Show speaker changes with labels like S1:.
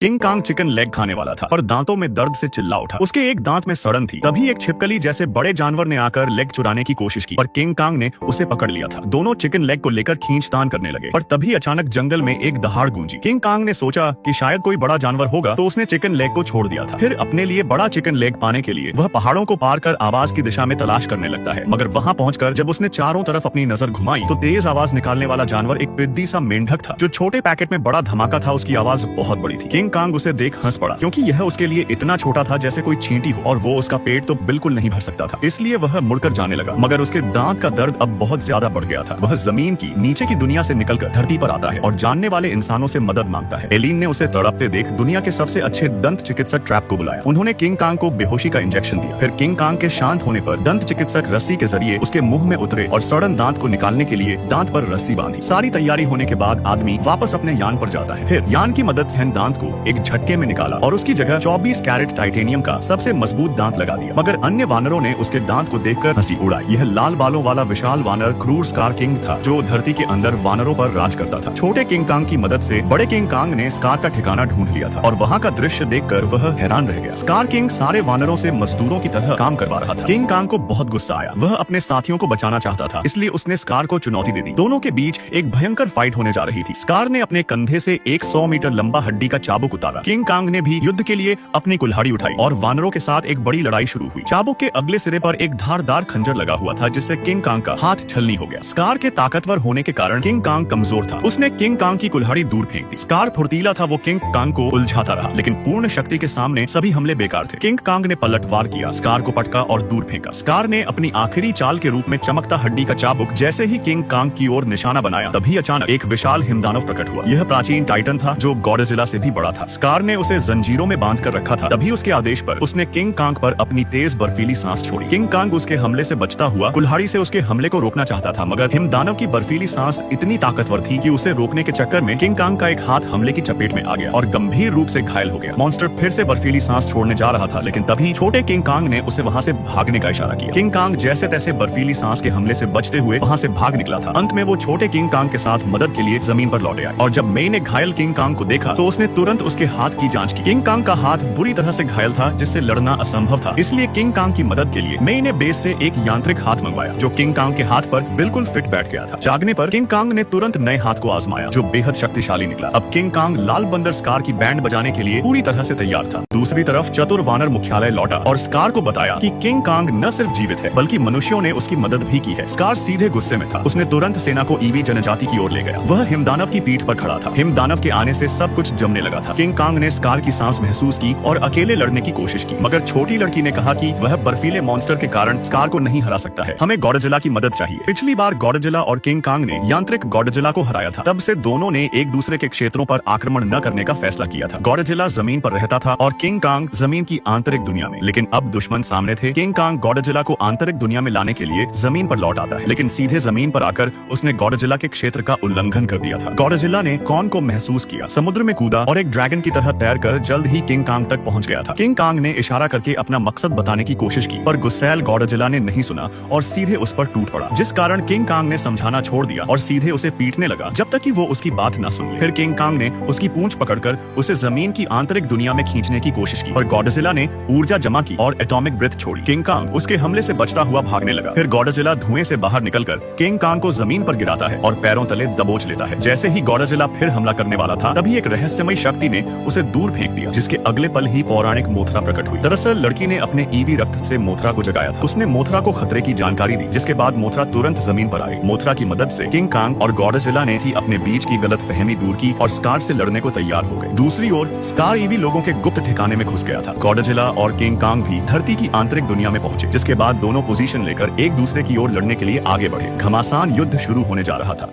S1: King Kong chicken leg खाने वाला था और दांतों में दर्द से चिल्ला उठा। उसके एक दांत में सड़न थी। तभी एक छिपकली जैसे बड़े जानवर ने आकर लेग चुराने की कोशिश की, पर किंग कांग ने उसे पकड़ लिया था। दोनों चिकन लेग को लेकर खींचतान करने लगे, पर तभी अचानक जंगल में एक दहाड़ गूंजी। किंग कांग ने सोचा कि शायद कोई बड़ा जानवर होगा, तो उसने चिकन लेग को छोड़ दिया था। फिर अपने लिए बड़ा चिकन लेग पाने के लिए वह पहाड़ों को पार कर आवाज की दिशा में तलाश करने लगता है। मगर वहां पहुंचकर जब उसने चारों तरफ अपनी नजर घुमाई तो तेज आवाज निकालने वाला जानवर एक पिद्दी सा मेंढक था, जो छोटे पैकेट में बड़ा धमाका था। उसकी आवाज बहुत बड़ी थी। किंग कांग उसे देख हंस पड़ा, क्योंकि यह उसके लिए इतना छोटा था जैसे कोई चींटी हो, और वो उसका पेट तो बिल्कुल नहीं भर सकता था। इसलिए वह मुड़कर जाने लगा, मगर उसके दांत का दर्द अब बहुत ज्यादा बढ़ गया था। वह जमीन की नीचे की दुनिया से निकलकर धरती पर आता है और जानने वाले इंसानों से मदद मांगता है। एलिन ने उसे तड़पते देख दुनिया के सबसे अच्छे दंत चिकित्सक ट्रैप को बुलाया। उन्होंने किंग कांग को बेहोशी का इंजेक्शन दिया। फिर किंग कांग के शांत होने पर दंत चिकित्सक रस्सी के जरिए उसके मुंह में उतरे और सड़न दांत को निकालने के लिए दांत पर रस्सी बांधी। सारी तैयारी होने के बाद आदमी वापस अपने यान पर जाता है। फिर यान की मदद से दांत को एक झटके में निकाला और उसकी जगह 24 कैरेट टाइटेनियम का सबसे मजबूत दांत लगा दिया। मगर अन्य वानरों ने उसके दांत को देखकर हंसी उड़ाई। यह लाल बालों वाला विशाल वानर क्रूर स्कार किंग था, जो धरती के अंदर वानरों पर राज करता था। छोटे किंग कांग की मदद से बड़े किंग कांग ने स्कार का ठिकाना ढूंढ लिया था और वहाँ का दृश्य देखकर वह हैरान रह गया। स्कार किंग सारे वानरों से मजदूरों की तरह काम करवा रहा था। किंग कांग को बहुत गुस्सा आया। वह अपने साथियों को बचाना चाहता था, इसलिए उसने स्कार को चुनौती दे दी। दोनों के बीच एक भयंकर फाइट होने जा रही थी। स्कार ने अपने कंधे से एक 100 मीटर लंबा हड्डी का चाबुक उतारा। किंग कांग ने भी युद्ध के लिए अपनी कुल्हाड़ी उठाई और वानरों के साथ एक बड़ी लड़ाई शुरू हुई। चाबुक के अगले सिरे पर एक धारदार खंजर लगा हुआ था, जिससे किंग कांग का हाथ छलनी हो गया। स्कार के ताकतवर होने के कारण किंग कांग कमजोर था। उसने किंग कांग की कुल्हाड़ी दूर फेंक दी। स्कार फुर्तीला था, वो किंग कांग को उलझाता रहा, लेकिन पूर्ण शक्ति के सामने सभी हमले बेकार थे। किंग कांग ने पलटवार किया, स्कार को पटका और दूर फेंका। स्कार ने अपनी आखिरी चाल के रूप में चमकता हड्डी का चाबुक जैसे ही किंग कांग की ओर निशाना बनाया, तभी अचानक एक विशाल हिमदानव प्रकट हुआ। यह प्राचीन टाइटन था, जो गॉडजिला से भी बड़ा था। स्कार ने उसे जंजीरों में बांध कर रखा था। तभी उसके आदेश पर उसने किंग कांग पर अपनी तेज बर्फीली सांस छोड़ी। किंग कांग उसके हमले से बचता हुआ कुल्हाड़ी से उसके हमले को रोकना चाहता था, मगर हिमदानव की बर्फीली सांस इतनी ताकतवर थी कि उसे रोकने के चक्कर में किंग कांग का एक हाथ हमले की चपेट में आ गया और गंभीर रूप से घायल हो गया। मॉन्स्टर फिर से बर्फीली सांस छोड़ने जा रहा था, लेकिन तभी छोटे किंग कांग ने उसे वहां से भागने का इशारा किया। किंग कांग जैसे तैसे बर्फीली सांस के हमले से बचते हुए वहां से भाग निकला था। अंत में वो छोटे किंग कांग के साथ मदद के लिए जमीन पर लौटे आए, और जब मेई ने घायल किंग कांग को देखा तो उसने तुरंत उसके हाथ की जांच की। किंग कांग का हाथ बुरी तरह से घायल था, जिससे लड़ना असंभव था। इसलिए किंग कांग की मदद के लिए मेई ने बेस से एक यांत्रिक हाथ मंगवाया, जो किंग कांग के हाथ पर बिल्कुल फिट बैठ गया था। जागने पर किंग कांग ने तुरंत नए हाथ को आजमाया, जो बेहद शक्तिशाली निकला। अब किंग कांग लाल बंदर स्कार की बैंड बजाने के लिए पूरी तरह से तैयार था। दूसरी तरफ चतुर वानर मुख्यालय लौटा और स्कार को बताया कि किंग कांग न सिर्फ जीवित है, बल्कि मनुष्यों ने उसकी मदद भी की है। स्कार सीधे गुस्से में था। उसने तुरंत सेना को ईवी जनजाति की ओर ले गया। वह हिमदानव की पीठ पर खड़ा था। हिमदानव के आने से सब कुछ जमने लगा था। किंग कांग ने स्कार की सांस महसूस की और अकेले लड़ने की कोशिश की, मगर छोटी लड़की ने कहा कि वह बर्फीले मॉन्स्टर के कारण स्कार को नहीं हरा सकता है। हमें गॉडजिला की मदद चाहिए। पिछली बार गॉडजिला और किंग कांग ने यांत्रिक गॉडजिला को हराया था। तब से दोनों ने एक दूसरे के क्षेत्रों पर आक्रमण न करने का फैसला किया था। गॉडजिला जमीन पर रहता था और किंग कांग जमीन की आंतरिक दुनिया में, लेकिन अब दुश्मन सामने थे। किंग कांग गॉडजिला को आंतरिक दुनिया में लाने के लिए जमीन पर लौट आता है, लेकिन सीधे जमीन पर आकर उसने गॉडजिला के क्षेत्र का उल्लंघन कर दिया था। गॉडजिला ने कॉन को महसूस किया, समुद्र में कूदा और एक ड्रैगन की तरह तैरकर जल्द ही किंग कांग तक पहुंच गया था। किंग कांग ने इशारा करके अपना मकसद बताने की कोशिश की, पर गुस्सैल गॉडजिला ने नहीं सुना और सीधे उस पर टूट पड़ा, जिस कारण किंग कांग ने समझाना छोड़ दिया और सीधे उसे पीटने लगा, जब तक कि वो उसकी बात न सुन ले। फिर किंग कांग ने उसकी पूंछ पकड़कर उसे जमीन की आंतरिक दुनिया में खींचने की कोशिश की, और गॉडजिला ने ऊर्जा जमा की और एटॉमिक ब्रेथ छोड़ी। किंग कांग उसके हमले से बचता हुआ भागने लगा। फिर गॉडजिला धुएं से बाहर निकलकर किंग कांग को जमीन पर गिराता है और पैरों तले दबोच लेता है। जैसे ही गॉडजिला फिर हमला करने वाला था, तभी एक रहस्यमयी शक्ति ने उसे दूर फेंक दिया, जिसके अगले पल ही पौराणिक मोथरा प्रकट हुई। दरअसल लड़की ने अपने ईवी रक्त से मोथरा को जगाया था। उसने मोथरा को खतरे की जानकारी दी, जिसके बाद मोथरा तुरंत जमीन पर आई। मोथरा की मदद से किंग कांग और गॉडजिला ने भी अपने बीच की गलतफहमी दूर की और स्कार से लड़ने को तैयार हो गए। दूसरी ओर स्कार ईवी लोगों के गुप्त ठिकाने में घुस गया था। गॉडजिला और किंग कांग भी धरती की आंतरिक दुनिया में पहुंचे, जिसके बाद दोनों पोजीशन लेकर एक दूसरे की ओर लड़ने के लिए आगे बढ़े। घमासान युद्ध शुरू होने जा रहा था।